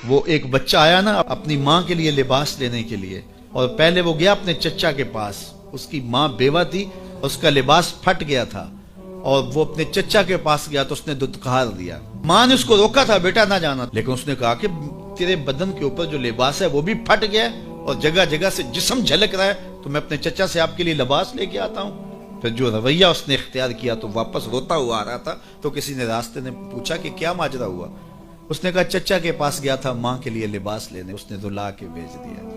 وہ ایک بچہ آیا نا اپنی ماں کے لیے لباس لینے کے لیے، اور پہلے وہ گیا اپنے چچا کے پاس، اس کی ماں بیوہ تھی، اس کا لباس پھٹ گیا تھا، اور وہ اپنے چچا کے پاس گیا تو اس نے دھتکار دیا۔ ماں نے اس کو روکا تھا بیٹا نہ جانا، لیکن اس نے کہا کہ تیرے بدن کے اوپر جو لباس ہے وہ بھی پھٹ گیا اور جگہ جگہ سے جسم جھلک رہا ہے، تو میں اپنے چچا سے آپ کے لیے لباس لے کے آتا ہوں۔ پھر جو رویہ اس نے اختیار کیا تو واپس روتا ہوا آ رہا تھا، تو کسی نے راستے نے پوچھا کہ کیا ماجرا ہوا؟ اس نے کہا چچا کے پاس گیا تھا ماں کے لیے لباس لینے، اس نے تو لا کے بھیج دیا۔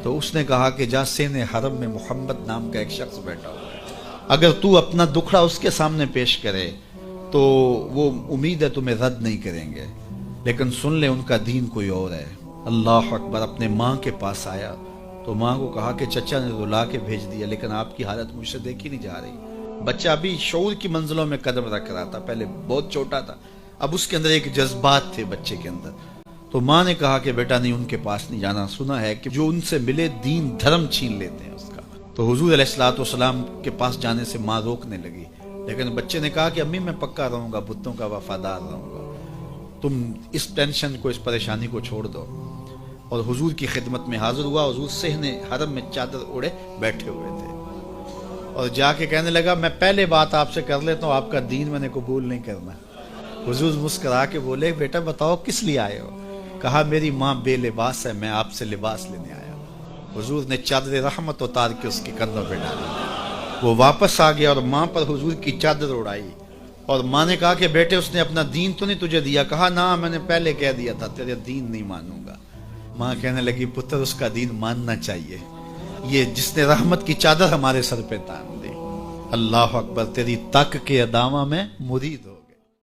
تو اس نے کہا کہ جا سین حرم میں محمد نام کا ایک شخص بیٹھا ہوا ہے، اگر تو اپنا دکھڑا اس کے سامنے پیش کرے تو وہ امید ہے تمہیں رد نہیں کریں گے، لیکن سن لے ان کا دین کوئی اور ہے۔ اللہ اکبر۔ اپنے ماں کے پاس آیا تو ماں کو کہا کہ چچا نے تو لا کے بھیج دیا، لیکن آپ کی حالت مجھ سے دیکھی نہیں جا رہی۔ بچہ ابھی شعور کی منزلوں میں قدم رکھ رہا تھا، پہلے بہت چھوٹا تھا، اب اس کے اندر ایک جذبات تھے بچے کے اندر۔ تو ماں نے کہا کہ بیٹا نہیں، ان کے پاس نہیں جانا، سنا ہے کہ جو ان سے ملے دین دھرم چھین لیتے ہیں اس کا۔ تو حضور علیہ الصلوۃ والسلام کے پاس جانے سے ماں روکنے لگی، لیکن بچے نے کہا کہ امی میں پکا رہوں گا، بتوں کا وفادار رہوں گا، تم اس ٹینشن کو، اس پریشانی کو چھوڑ دو۔ اور حضور کی خدمت میں حاضر ہوا۔ حضور صحن حرم میں چادر اوڑے بیٹھے ہوئے تھے، اور جا کے کہنے لگا میں پہلے بات آپ سے کر لیتا ہوں، آپ کا دین میں نے قبول نہیں کرنا۔ حضور مسکرا کے بولے بیٹا بتاؤ کس لیے آئے ہو؟ کہا میری ماں بے لباس ہے، میں آپ سے لباس لینے آیا ہوں۔ حضور نے چادر رحمت اتار کے اس کے کندھوں پہ ڈالی، وہ واپس آ گیا اور ماں پر حضور کی چادر اڑائی، اور ماں نے کہا کہ بیٹے اس نے اپنا دین تو نہیں تجھے دیا؟ کہا نہ، میں نے پہلے کہہ دیا تھا تیرے دین نہیں مانوں گا۔ ماں کہنے لگی پتر اس کا دین ماننا چاہیے، یہ جس نے رحمت کی چادر ہمارے سر پہ تان دی۔ اللہ اکبر۔ تیری تک کے ادامہ میں مرید ہو۔